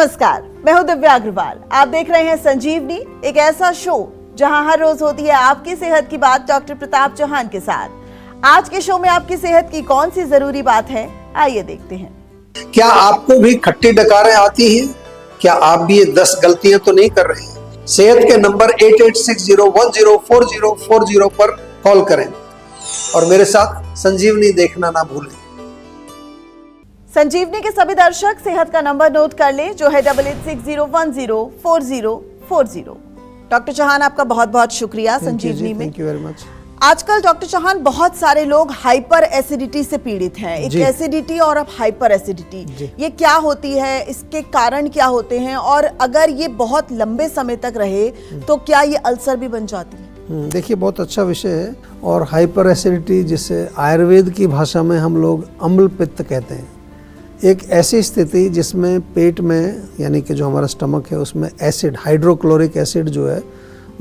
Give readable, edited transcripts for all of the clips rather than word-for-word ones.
नमस्कार, मैं हूं दिव्या अग्रवाल। आप देख रहे हैं संजीवनी, एक ऐसा शो जहां हर रोज होती है आपकी सेहत की बात डॉक्टर प्रताप चौहान के साथ। आज के शो में आपकी सेहत की कौन सी जरूरी बात है, आइए देखते हैं। क्या आपको भी खट्टी डकारें आती हैं? क्या आप भी ये 10 गलतियां तो नहीं कर रहे हैं? सेहत के नंबर 8860104040 पर कॉल करें और मेरे साथ संजीवनी देखना ना भूलें। संजीवनी के सभी दर्शक सेहत का नंबर नोट कर लें, जो है 8860104040। डॉक्टर चौहान, आपका बहुत बहुत शुक्रिया संजीवनी में। Thank you very much. आजकल डॉक्टर चौहान बहुत सारे लोग हाइपर एसिडिटी से पीड़ित हैं। एक एसिडिटी और अब हाइपर एसिडिटी, ये क्या होती है, इसके कारण क्या होते हैं, और अगर ये बहुत लंबे समय तक रहे तो क्या ये अल्सर भी बन जाती है? देखिए, बहुत अच्छा विषय है। और हाइपर एसिडिटी, जिसे आयुर्वेद की भाषा में हम लोग अम्ल पित्त कहते हैं, एक ऐसी स्थिति जिसमें पेट में, यानी कि जो हमारा स्टमक है, उसमें एसिड, हाइड्रोक्लोरिक एसिड जो है,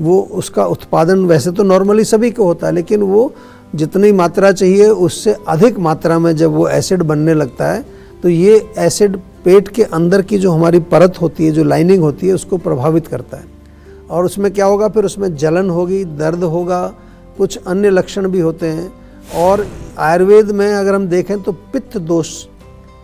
वो उसका उत्पादन वैसे तो नॉर्मली सभी को होता है, लेकिन वो जितनी मात्रा चाहिए उससे अधिक मात्रा में जब वो एसिड बनने लगता है तो ये एसिड पेट के अंदर की जो हमारी परत होती है, जो लाइनिंग होती है, उसको प्रभावित करता है। और उसमें क्या होगा, फिर उसमें जलन होगी, दर्द होगा, कुछ अन्य लक्षण भी होते हैं। और आयुर्वेद में अगर हम देखें तो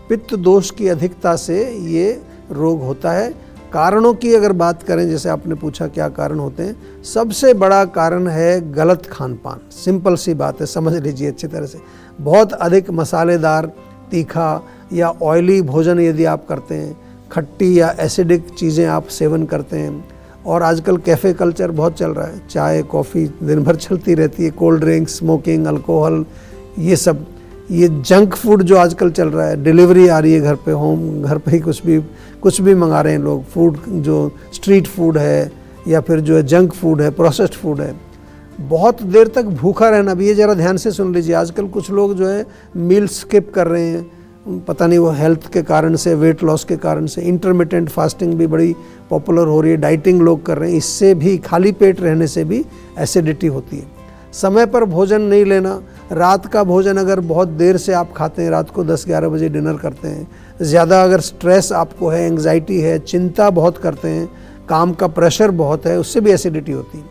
पित्त दोष की अधिकता से ये रोग होता है। कारणों की अगर बात करें, जैसे आपने पूछा क्या कारण होते हैं, सबसे बड़ा कारण है गलत खान पान। सिंपल सी बात है, समझ लीजिए अच्छी तरह से। बहुत अधिक मसालेदार, तीखा या ऑयली भोजन यदि आप करते हैं, खट्टी या एसिडिक चीज़ें आप सेवन करते हैं, और आजकल कैफ़े कल्चर बहुत चल रहा है, चाय कॉफ़ी दिन भर चलती रहती है, कोल्ड ड्रिंक्स, स्मोकिंग, अल्कोहल, ये सब, ये जंक फूड जो आजकल चल रहा है, डिलीवरी आ रही है घर पे, घर पे ही कुछ भी मंगा रहे हैं लोग। फूड जो स्ट्रीट फूड है या फिर जो है जंक फूड है, प्रोसेस्ड फूड है। बहुत देर तक भूखा रहना भी, ये ज़रा ध्यान से सुन लीजिए। आजकल कुछ लोग जो है मील स्किप कर रहे हैं, पता नहीं वो हेल्थ के कारण से, वेट लॉस के कारण से। इंटरमिटेंट फास्टिंग भी बड़ी पॉपुलर हो रही है, डाइटिंग लोग कर रहे हैं। इससे भी, खाली पेट रहने से भी एसिडिटी होती है। समय पर भोजन नहीं लेना, रात का भोजन अगर बहुत देर से आप खाते हैं, रात को 10-11 बजे डिनर करते हैं, ज़्यादा अगर स्ट्रेस आपको है, एंग्जाइटी है, चिंता बहुत करते हैं, काम का प्रेशर बहुत है, उससे भी एसिडिटी होती है।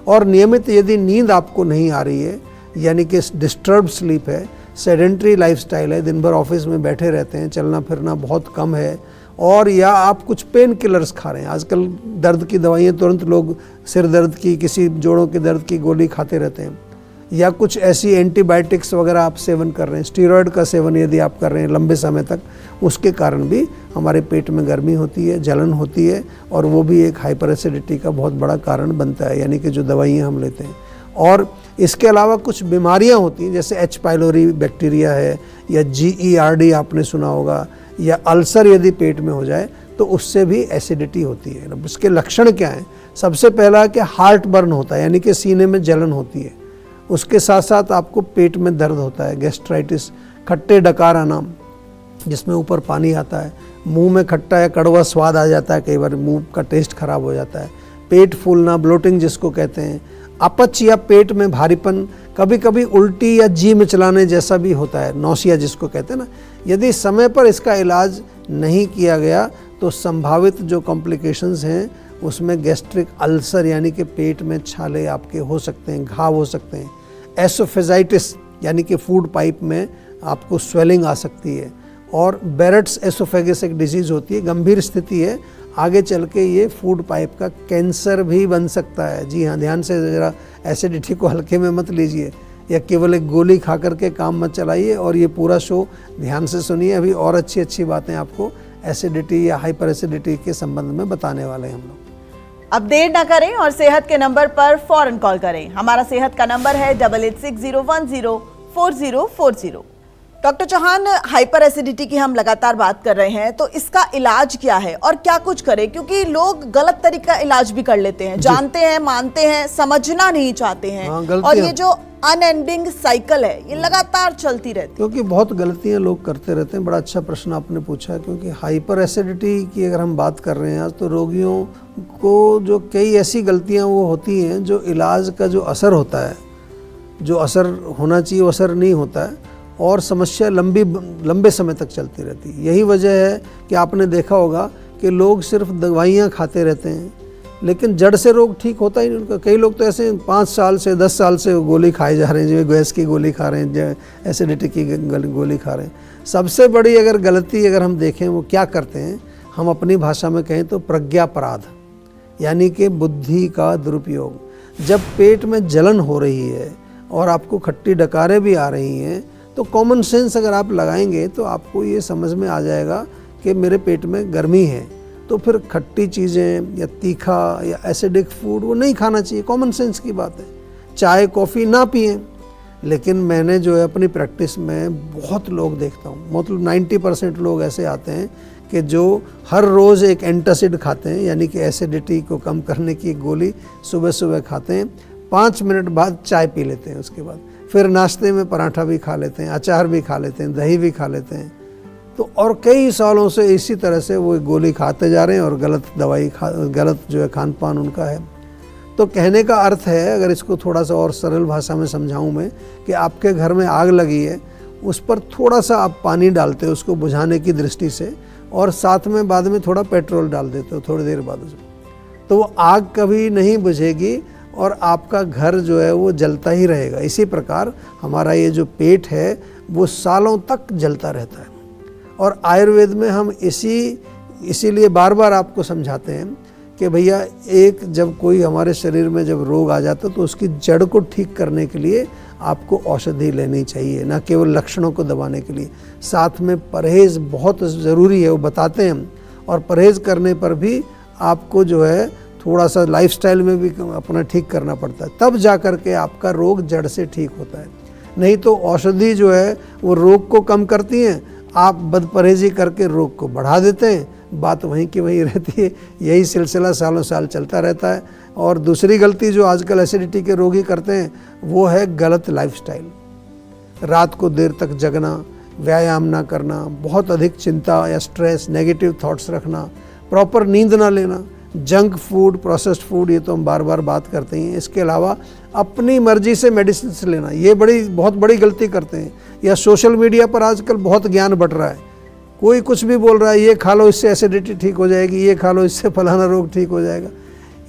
और नियमित यदि नींद आपको नहीं आ रही है, यानी कि डिस्टर्ब्ड स्लीप है, सेडेंट्री लाइफस्टाइल है, दिन भर ऑफिस में बैठे रहते हैं, चलना फिरना बहुत कम है, और या आप कुछ पेन किलर्स खा रहे हैं। आजकल दर्द की दवाइयाँ, तुरंत लोग सिर दर्द की, किसी जोड़ों के दर्द की गोली खाते रहते हैं, या कुछ ऐसी एंटीबायोटिक्स वगैरह आप सेवन कर रहे हैं, स्टीरॉयड का सेवन यदि आप कर रहे हैं लंबे समय तक, उसके कारण भी हमारे पेट में गर्मी होती है, जलन होती है, और वो भी एक हाइपर एसिडिटी का बहुत बड़ा कारण बनता है, यानी कि जो दवाइयाँ हम लेते हैं। और इसके अलावा कुछ बीमारियाँ होती हैं, जैसे एच पाइलोरी बैक्टीरिया है, या GERD आपने सुना होगा, या अल्सर यदि पेट में हो जाए तो उससे भी एसिडिटी होती है। इसके लक्षण क्या हैं? सबसे पहला कि हार्ट बर्न होता है, यानी कि सीने में जलन होती है। उसके साथ साथ आपको पेट में दर्द होता है, गैस्ट्राइटिस, खट्टे डकार आना, जिसमें ऊपर पानी आता है, मुंह में खट्टा या कड़वा स्वाद आ जाता है, कई बार मुंह का टेस्ट खराब हो जाता है, पेट फूलना, ब्लोटिंग जिसको कहते हैं, अपच या पेट में भारीपन, कभी कभी उल्टी या जी मिचलाने जैसा भी होता है, नौसिया जिसको कहते हैं ना। यदि समय पर इसका इलाज नहीं किया गया तो संभावित जो कॉम्प्लिकेशंस हैं उसमें गैस्ट्रिक अल्सर, यानी कि पेट में छाले आपके हो सकते हैं, घाव हो सकते हैं। एसोफेजाइटिस, यानी कि फूड पाइप में आपको स्वेलिंग आ सकती है। और बेरेट्स एसोफेगस एक डिजीज़ होती है, गंभीर स्थिति है, आगे चल के ये फूड पाइप का कैंसर भी बन सकता है। जी हाँ, ध्यान से ज़रा एसिडिटी को हल्के में मत लीजिए, या केवल एक गोली खा करके काम मत चलाइए। और ये पूरा शो ध्यान से सुनिए, अभी और अच्छी बातें आपको एसिडिटी या हाइपर एसिडिटी के संबंध में बताने वाले हैं हम लोग। अब देर ना करें और सेहत के नंबर पर फौरन कॉल करें। हमारा सेहत का नंबर है 8860104040। डॉक्टर चौहान, हाइपर एसिडिटी की हम लगातार बात कर रहे हैं, तो इसका इलाज क्या है और क्या कुछ करें? क्योंकि लोग गलत तरीके का इलाज भी कर लेते हैं, जानते हैं, मानते हैं, समझना नहीं चाहते हैं। और ये जो अनएंडिंग साइकिल है, ये लगातार चलती रहती है। क्योंकि बहुत गलतियां लोग करते रहते हैं। बड़ा अच्छा प्रश्न आपने पूछा, क्योंकि हाइपर एसिडिटी की अगर हम बात कर रहे हैं आज, तो रोगियों को जो कई ऐसी गलतियां वो होती हैं, जो इलाज का जो असर होता है, जो असर होना चाहिए वो असर नहीं होता है, और समस्या लंबे समय तक चलती रहती है। यही वजह है कि आपने देखा होगा कि कि लोग सिर्फ दवाइयाँ खाते रहते हैं, लेकिन जड़ से रोग ठीक होता ही नहीं उनका। कई लोग तो ऐसे 5 साल से 10 साल से गोली खाए जा रहे हैं, जो गैस की गोली खा रहे हैं, एसिडिटी की गोली खा रहे हैं। सबसे बड़ी अगर गलती अगर हम देखें वो क्या करते हैं, हम अपनी भाषा में कहें तो प्रज्ञापराध, यानी कि बुद्धि का दुरुपयोग। जब पेट में जलन हो रही है और आपको खट्टी डकारें भी आ रही हैं, तो कॉमन सेंस अगर आप लगाएंगे तो आपको ये समझ में आ जाएगा कि मेरे पेट में गर्मी है, तो फिर खट्टी चीज़ें या तीखा या एसिडिक फूड वो नहीं खाना चाहिए। कॉमन सेंस की बात है। चाय कॉफ़ी ना पिएं। लेकिन मैंने जो है अपनी प्रैक्टिस में बहुत लोग देखता हूँ, मतलब 90% लोग ऐसे आते हैं कि जो हर रोज़ एक एंटासिड खाते हैं, यानी कि एसिडिटी को कम करने की एक गोली सुबह सुबह खाते हैं, 5 मिनट बाद चाय पी लेते हैं, उसके बाद फिर नाश्ते में पराठा भी खा लेते हैं, अचार भी खा लेते हैं, दही भी खा लेते हैं। तो और कई सालों से इसी तरह से वो गोली खाते जा रहे हैं और गलत जो है खान पान उनका है। तो कहने का अर्थ है, अगर इसको थोड़ा सा और सरल भाषा में समझाऊं मैं, कि आपके घर में आग लगी है, उस पर थोड़ा सा आप पानी डालते हो उसको बुझाने की दृष्टि से, और साथ में बाद में थोड़ा पेट्रोल डाल देते हो थोड़ी देर बाद उसमें, तो वो आग कभी नहीं बुझेगी और आपका घर जो है वो जलता ही रहेगा। इसी प्रकार हमारा ये जो पेट है वो सालों तक जलता रहता है। और आयुर्वेद में हम इसीलिए बार बार आपको समझाते हैं कि भैया जब कोई हमारे शरीर में जब रोग आ जाता है तो उसकी जड़ को ठीक करने के लिए आपको औषधि लेनी चाहिए, ना केवल लक्षणों को दबाने के लिए। साथ में परहेज़ बहुत ज़रूरी है, वो बताते हैं। और परहेज़ करने पर भी आपको जो है थोड़ा सा लाइफस्टाइल में भी अपना ठीक करना पड़ता है, तब जा कर के आपका रोग जड़ से ठीक होता है। नहीं तो औषधि जो है वो रोग को कम करती हैं, आप बदपरहेजी करके रोग को बढ़ा देते हैं, बात वहीं की वहीं रहती है। यही सिलसिला सालों साल चलता रहता है। और दूसरी गलती जो आजकल एसिडिटी के रोगी करते हैं वो है गलत लाइफस्टाइल। रात को देर तक जगना, व्यायाम ना करना, बहुत अधिक चिंता या स्ट्रेस, नेगेटिव थॉट्स रखना, प्रॉपर नींद ना लेना, जंक फूड, प्रोसेस्ड फूड, ये तो हम बार बार बात करते हैं। इसके अलावा अपनी मर्जी से मेडिसिन लेना, ये बहुत बड़ी गलती करते हैं। या सोशल मीडिया पर आजकल बहुत ज्ञान बट रहा है, कोई कुछ भी बोल रहा है, ये खा लो इससे एसिडिटी ठीक हो जाएगी, ये खा लो इससे फलाना रोग ठीक हो जाएगा।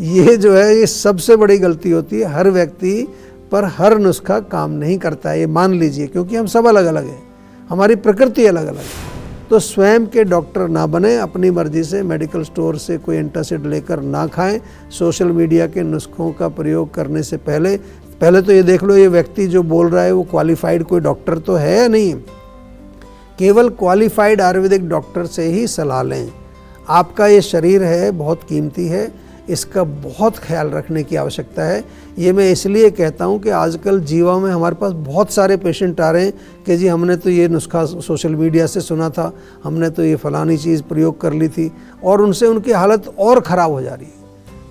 ये जो है ये सबसे बड़ी गलती होती है। हर व्यक्ति पर हर नुस्खा काम नहीं करता है, ये मान लीजिए, क्योंकि हम सब अलग अलग हैं, हमारी प्रकृति अलग अलग है। तो स्वयं के डॉक्टर ना बने, अपनी मर्जी से मेडिकल स्टोर से कोई एंटासिड लेकर ना खाएं। सोशल मीडिया के नुस्खों का प्रयोग करने से पहले तो ये देख लो ये व्यक्ति जो बोल रहा है वो क्वालिफाइड कोई डॉक्टर तो है या नहीं। केवल क्वालिफाइड आयुर्वेदिक डॉक्टर से ही सलाह लें। आपका ये शरीर है बहुत कीमती है, इसका बहुत ख्याल रखने की आवश्यकता है। ये मैं इसलिए कहता हूँ कि आजकल जीवा में हमारे पास बहुत सारे पेशेंट आ रहे हैं कि जी हमने तो ये नुस्खा सोशल मीडिया से सुना था, हमने तो ये फलानी चीज़ प्रयोग कर ली थी, और उनसे उनकी हालत और ख़राब हो जा रही है।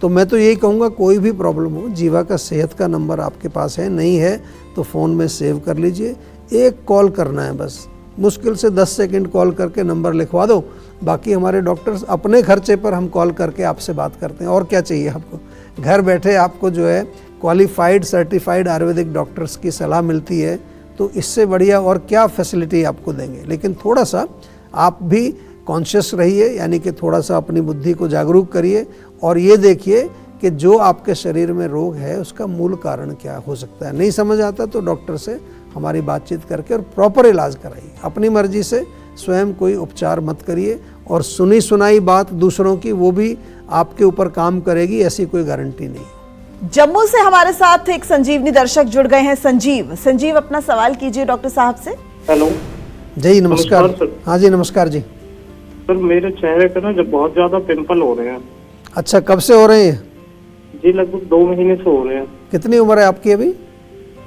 तो मैं तो यही कहूँगा, कोई भी प्रॉब्लम हो, जीवा का सेहत का नंबर आपके पास है, नहीं है तो फ़ोन में सेव कर लीजिए। एक कॉल करना है बस, मुश्किल से 10 सेकंड कॉल करके नंबर लिखवा दो। बाकी हमारे डॉक्टर्स अपने खर्चे पर हम कॉल करके आपसे बात करते हैं। और क्या चाहिए आपको? घर बैठे आपको जो है क्वालिफाइड सर्टिफाइड आयुर्वेदिक डॉक्टर्स की सलाह मिलती है, तो इससे बढ़िया और क्या फैसिलिटी आपको देंगे। लेकिन थोड़ा सा आप भी कॉन्शियस रहिए, यानी कि थोड़ा सा अपनी बुद्धि को जागरूक करिए और ये देखिए कि जो आपके शरीर में रोग है उसका मूल कारण क्या हो सकता है। नहीं समझ आता तो डॉक्टर से हमारी बातचीत करके और प्रॉपर इलाज कराइए। अपनी मर्जी से स्वयं कोई उपचार मत करिए, और सुनी सुनाई बात दूसरों की वो भी आपके ऊपर काम करेगी, ऐसी कोई गारंटी नहीं। जम्मू से हमारे साथ एक संजीवनी दर्शक जुड़ गए हैं। संजीव अपना सवाल कीजिए डॉक्टर साहब से। हेलो जी नमस्कार। हाँ जी नमस्कार जी। सर मेरे चेहरे पे ना जब बहुत ज्यादा पिंपल हो रहे हैं। अच्छा, कब से हो रहे हैं? जी लगभग 2 महीने से हो रहे हैं। कितनी उम्र है आपकी अभी?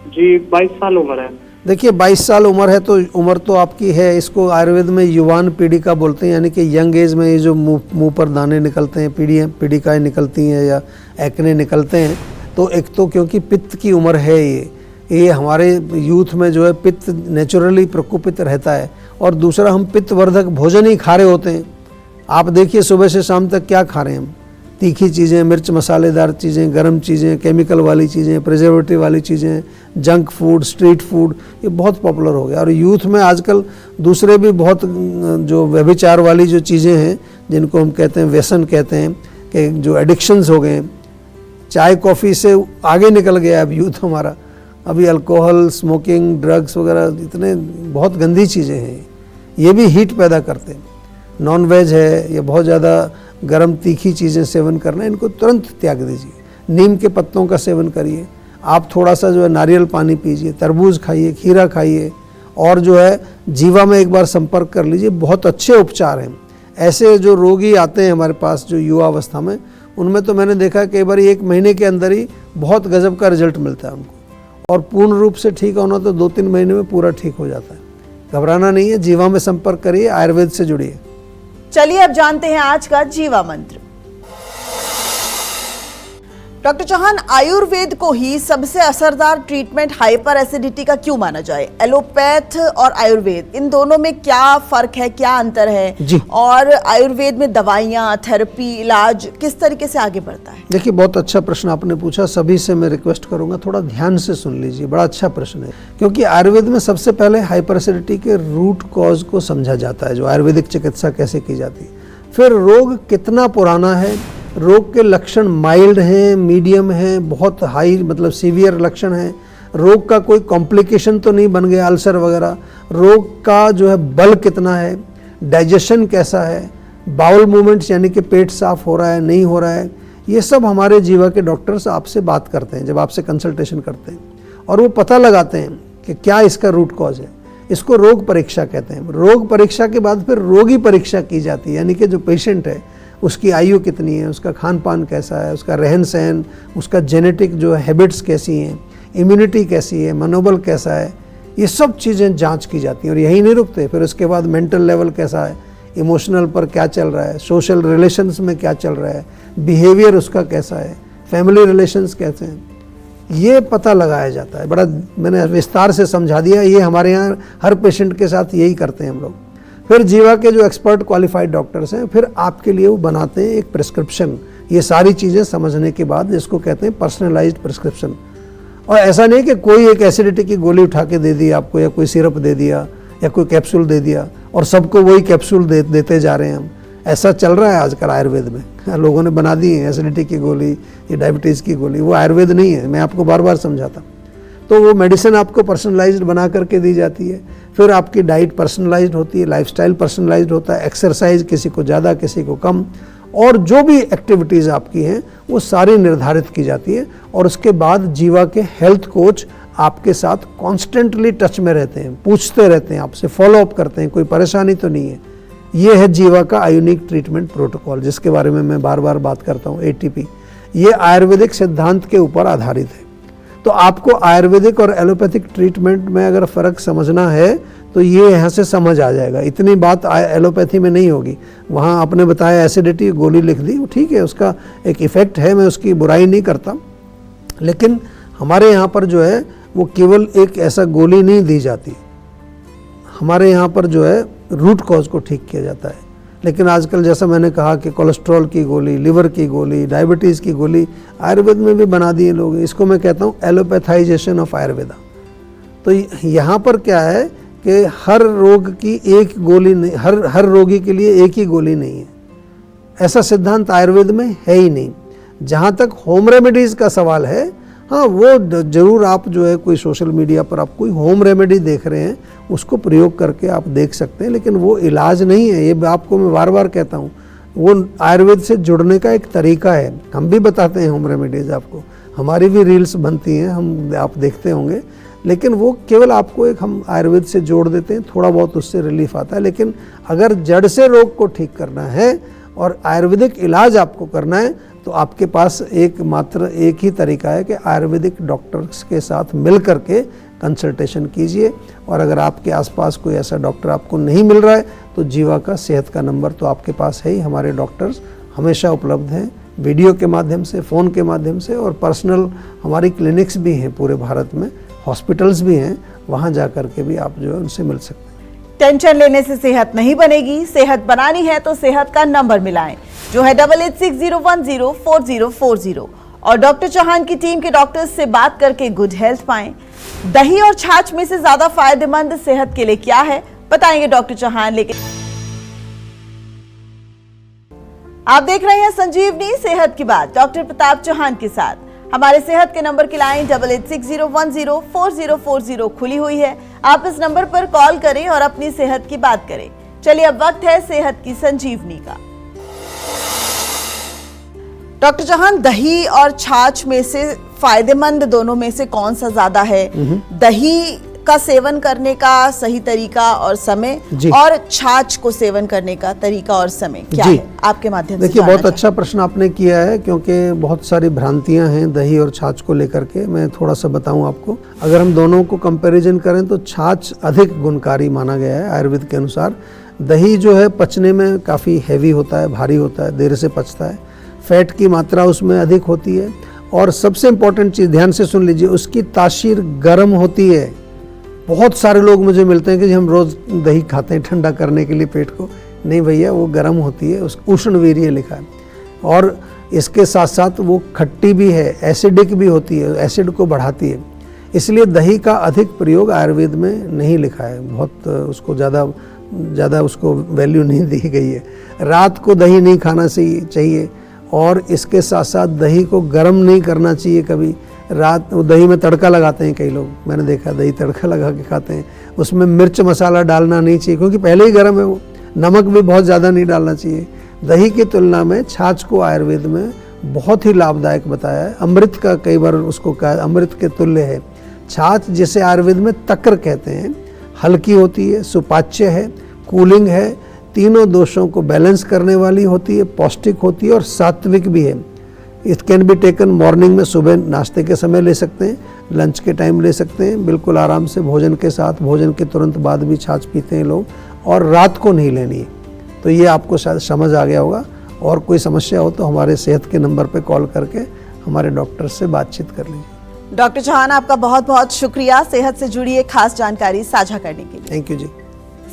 जी 22 साल उम्र है। देखिए 22 साल उम्र है तो उम्र तो आपकी है, इसको आयुर्वेद में युवान पीड़िका बोलते हैं, यानी कि यंग एज में ये जो मुंह पर दाने निकलते हैं, पीड़िकाएँ निकलती हैं या एक्ने निकलते हैं, तो एक तो क्योंकि पित्त की उम्र है, ये हमारे यूथ में जो है पित्त नेचुरली प्रकोपित रहता है, और दूसरा हम पित्तवर्धक भोजन ही खा रहे होते हैं। आप देखिए सुबह से शाम तक क्या खा रहे हैं हम, तीखी चीज़ें, मिर्च मसालेदार चीज़ें, गर्म चीज़ें, केमिकल वाली चीज़ें, प्रिजर्वेटिव वाली चीज़ें, जंक फूड, स्ट्रीट फूड, ये बहुत पॉपुलर हो गया। और यूथ में आजकल दूसरे भी बहुत जो व्यभिचार वाली जो चीज़ें हैं, जिनको हम कहते हैं व्यसन कहते हैं, कि जो एडिक्शंस हो गए, चाय कॉफ़ी से आगे निकल गया अब यूथ हमारा। अभी अल्कोहल, स्मोकिंग, ड्रग्स वगैरह इतने बहुत गंदी चीज़ें हैं, ये भी हीट पैदा करते हैं। नॉन वेज है या बहुत ज़्यादा गर्म तीखी चीज़ें सेवन करना, इनको तुरंत त्याग दीजिए। नीम के पत्तों का सेवन करिए, आप थोड़ा सा जो है नारियल पानी पीजिए, तरबूज खाइए, खीरा खाइए, और जो है जीवा में एक बार संपर्क कर लीजिए। बहुत अच्छे उपचार हैं। ऐसे जो रोगी आते हैं हमारे पास जो युवा अवस्था में, उनमें तो मैंने देखा कई बार 1 महीने के अंदर ही बहुत गजब का रिजल्ट मिलता है उनको, और पूर्ण रूप से ठीक होना तो 2-3 महीने में पूरा ठीक हो जाता है। घबराना नहीं है, जीवा में संपर्क करिए, आयुर्वेद से जुड़िए। चलिए अब जानते हैं आज का जीवा मंत्र। डॉक्टर चौहान, आयुर्वेद को ही सबसे असरदार ट्रीटमेंट हाइपर एसिडिटी का क्यों माना जाए? एलोपैथ और आयुर्वेद, इन दोनों में क्या फर्क है, क्या अंतर है जी। और आयुर्वेद में दवाइयाँ, थेरेपी, इलाज किस तरीके से आगे बढ़ता है? देखिए, बहुत अच्छा प्रश्न आपने पूछा। सभी से मैं रिक्वेस्ट करूंगा थोड़ा ध्यान से सुन लीजिए, बड़ा अच्छा प्रश्न है। क्योंकि आयुर्वेद में सबसे पहले हाइपर एसिडिटी के रूट कॉज को समझा जाता है, जो आयुर्वेदिक चिकित्सा कैसे की जाती है। फिर रोग कितना पुराना है, रोग के लक्षण माइल्ड हैं, मीडियम हैं, बहुत हाई मतलब सीवियर लक्षण हैं, रोग का कोई कॉम्प्लिकेशन तो नहीं बन गया, अल्सर वगैरह, रोग का जो है बल कितना है, डाइजेशन कैसा है, बाउल मूवमेंट्स यानी कि पेट साफ हो रहा है नहीं हो रहा है, ये सब हमारे जीवा के डॉक्टर्स आपसे बात करते हैं जब आपसे कंसल्टेशन करते हैं, और वो पता लगाते हैं कि क्या इसका रूट कॉज है। इसको रोग परीक्षा कहते हैं। रोग परीक्षा के बाद फिर रोगी परीक्षा की जाती है, यानी कि जो पेशेंट है उसकी आयु कितनी है, उसका खान पान कैसा है, उसका रहन सहन, उसका जेनेटिक जो हैबिट्स कैसी हैं, इम्यूनिटी कैसी है, मनोबल कैसा है, ये सब चीज़ें जांच की जाती हैं। और यही नहीं रुकते, फिर उसके बाद मेंटल लेवल कैसा है, इमोशनल पर क्या चल रहा है, सोशल रिलेशंस में क्या चल रहा है, बिहेवियर उसका कैसा है, फैमिली रिलेशंस कैसे हैं, ये पता लगाया जाता है। बड़ा मैंने विस्तार से समझा दिया। ये हमारे यहाँ हर पेशेंट के साथ यही करते हैं हम लोग। फिर जीवा के जो एक्सपर्ट क्वालिफाइड डॉक्टर्स हैं, फिर आपके लिए वो बनाते हैं एक प्रिस्क्रिप्शन। ये सारी चीज़ें समझने के बाद जिसको कहते हैं पर्सनलाइज्ड प्रिस्क्रिप्शन। और ऐसा नहीं कि कोई एक एसिडिटी की गोली उठा के दे दी आपको, या कोई सिरप दे दिया, या कोई कैप्सूल दे दिया और सबको वही कैप्सूल देते जा रहे हैं हम। ऐसा चल रहा है आजकल आयुर्वेद में, लोगों ने बना दी है एसिडिटी की गोली, ये डायबिटीज़ की गोली। वो आयुर्वेद नहीं है, मैं आपको बार बार समझाता। तो वो मेडिसिन आपको पर्सनलाइज्ड बना करके दी जाती है। फिर आपकी डाइट पर्सनलाइज्ड होती है, लाइफस्टाइल पर्सनलाइज्ड होता है, एक्सरसाइज किसी को ज़्यादा किसी को कम, और जो भी एक्टिविटीज़ आपकी हैं वो सारी निर्धारित की जाती है। और उसके बाद जीवा के हेल्थ कोच आपके साथ कॉन्स्टेंटली टच में रहते हैं, पूछते रहते हैं आपसे, फॉलो अप करते हैं, कोई परेशानी तो नहीं है। ये है जीवा का आयुनिक ट्रीटमेंट प्रोटोकॉल, जिसके बारे में मैं बार बार बात करता हूँ, ATP। ये आयुर्वेदिक सिद्धांत के ऊपर आधारित है। तो आपको आयुर्वेदिक और एलोपैथिक ट्रीटमेंट में अगर फ़र्क समझना है तो ये यहाँ से समझ आ जाएगा। इतनी बात एलोपैथी में नहीं होगी। वहाँ आपने बताया एसिडिटी, गोली लिख दी, वो ठीक है, उसका एक इफ़ेक्ट है, मैं उसकी बुराई नहीं करता। लेकिन हमारे यहाँ पर जो है वो केवल एक ऐसा गोली नहीं दी जाती, हमारे यहाँ पर जो है रूट कॉज को ठीक किया जाता है। लेकिन आजकल जैसा मैंने कहा कि कोलेस्ट्रॉल की गोली, लिवर की गोली, डायबिटीज़ की गोली आयुर्वेद में भी बना दिए लोग। इसको मैं कहता हूँ एलोपैथाइजेशन ऑफ आयुर्वेदा। तो यहाँ पर क्या है कि हर रोग की एक गोली नहीं, हर रोगी के लिए एक ही गोली नहीं है, ऐसा सिद्धांत आयुर्वेद में है ही नहीं। जहाँ तक होम रेमेडीज़ का सवाल है, हाँ वो ज़रूर आप जो है कोई सोशल मीडिया पर आप कोई होम रेमेडी देख रहे हैं, उसको प्रयोग करके आप देख सकते हैं, लेकिन वो इलाज नहीं है। ये आपको मैं बार बार कहता हूँ, वो आयुर्वेद से जुड़ने का एक तरीका है। हम भी बताते हैं होम रेमेडीज़ आपको, हमारी भी रील्स बनती हैं, हम आप देखते होंगे, लेकिन वो केवल आपको एक हम आयुर्वेद से जोड़ देते हैं, थोड़ा बहुत उससे रिलीफ आता है। लेकिन अगर जड़ से रोग को ठीक करना है और आयुर्वेदिक इलाज आपको करना है, तो आपके पास मात्र एक ही तरीका है कि आयुर्वेदिक डॉक्टर्स के साथ मिल करके कंसल्टेशन कीजिए। और अगर आपके आसपास कोई ऐसा डॉक्टर आपको नहीं मिल रहा है तो जीवा का सेहत का नंबर तो आपके पास है ही। हमारे डॉक्टर्स हमेशा उपलब्ध हैं, वीडियो के माध्यम से, फ़ोन के माध्यम से, और पर्सनल हमारी क्लिनिक्स भी हैं पूरे भारत में, हॉस्पिटल्स भी हैं, वहाँ जा कर के भी आप जो है उनसे मिल सकते हैं। टेंशन लेने से सेहत नहीं बनेगी, सेहत बनानी है तो सेहत का नंबर मिलाएं, जो है 8860104040। और डॉक्टर चौहान की टीम के डॉक्टर्स से बात करके गुड हेल्थ पाएं। दही और छाछ में से ज्यादा फायदेमंद सेहत के लिए क्या है, बताएंगे डॉक्टर चौहान। लेकिन आप देख रहे हैं संजीवनी सेहत की बात डॉक्टर प्रताप चौहान के साथ। हमारे सेहत के नंबर की लाइन 8860104040 खुली हुई है। आप इस नंबर पर कॉल करें और अपनी सेहत की बात करें। चलिए अब वक्त है सेहत की संजीवनी का। डॉक्टर चौहान, दही और छाछ में से फायदेमंद दोनों में से कौन सा ज्यादा है? दही का सेवन करने का सही तरीका और समय, और छाछ को सेवन करने का तरीका और समय क्या है? आपके माध्यम से देखिए, बहुत अच्छा प्रश्न आपने किया है, क्योंकि बहुत सारी भ्रांतियां हैं दही और छाछ को लेकर के। मैं थोड़ा सा बताऊं आपको। अगर हम दोनों को कंपैरिजन करें तो छाछ अधिक गुणकारी माना गया है आयुर्वेद के अनुसार। दही जो है पचने में काफ़ी हैवी होता है, भारी होता है, देर से पचता है, फैट की मात्रा उसमें अधिक होती है, और सबसे इम्पोर्टेंट चीज़ ध्यान से सुन लीजिए, उसकी तासीर गर्म होती है। बहुत सारे लोग मुझे मिलते हैं कि हम रोज़ दही खाते हैं ठंडा करने के लिए पेट को। नहीं भैया, वो गर्म होती है, उस उष्णवीर्य लिखा है। और इसके साथ साथ वो खट्टी भी है, एसिडिक भी होती है, एसिड को बढ़ाती है। इसलिए दही का अधिक प्रयोग आयुर्वेद में नहीं लिखा है, बहुत उसको ज़्यादा उसको वैल्यू नहीं दी गई है। रात को दही नहीं खाना चाहिए, और इसके साथ साथ दही को गर्म नहीं करना चाहिए कभी। रात दही में तड़का लगाते हैं कई लोग, मैंने देखा दही तड़का लगा के खाते हैं। उसमें मिर्च मसाला डालना नहीं चाहिए, क्योंकि पहले ही गर्म है वो। नमक भी बहुत ज़्यादा नहीं डालना चाहिए। दही की तुलना में छाछ को आयुर्वेद में बहुत ही लाभदायक बताया है। अमृत का कई बार उसको कहा, अमृत के तुल्य है छाछ, जिसे आयुर्वेद में तक्र कहते हैं। हल्की होती है, सुपाच्य है, कूलिंग है, तीनों दोषों को बैलेंस करने वाली होती है, पौष्टिक होती है और सात्विक भी है। It can be taken morning में, सुबह नाश्ते के समय ले सकते हैं, लंच के टाइम ले सकते हैं, बिल्कुल आराम से भोजन के साथ, भोजन के तुरंत बाद भी छाछ पीते हैं लोग, और रात को नहीं लेनी है। तो ये आपको शायद समझ आ गया होगा। और कोई समस्या हो तो हमारे सेहत के नंबर पर कॉल करके हमारे डॉक्टर से बातचीत कर लीजिए। डॉक्टर चौहान, आपका बहुत बहुत शुक्रिया सेहत से जुड़ी एक खास जानकारी साझा करने के लिए। थैंक यू जी।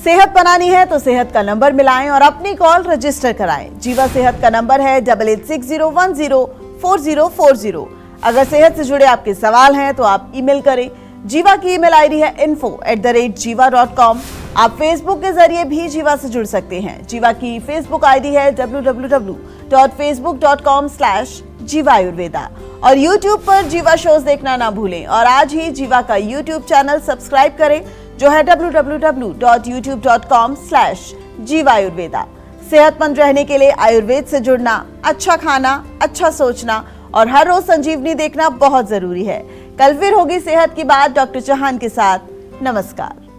सेहत बनानी है तो सेहत का नंबर मिलाएं और अपनी कॉल रजिस्टर कराएं। जीवा सेहत का नंबर है 8860104040। अगर सेहत से जुड़े आपके सवाल हैं तो आप ईमेल करें। जीवा की ईमेल आईडी है info@jiva.com। आप फेसबुक के जरिए भी जीवा से जुड़ सकते हैं। जीवा की फेसबुक आईडी है www.facebook.com/jivaayurveda। और यूट्यूब पर जीवा शोज देखना ना भूलें, और आज ही जीवा का यूट्यूब चैनल सब्सक्राइब करें, जो है www.youtube.com/jivaayurveda। सेहतमंद रहने के लिए आयुर्वेद से जुड़ना, अच्छा खाना, अच्छा सोचना और हर रोज संजीवनी देखना बहुत जरूरी है। कल फिर होगी सेहत की बात डॉक्टर चौहान के साथ। नमस्कार।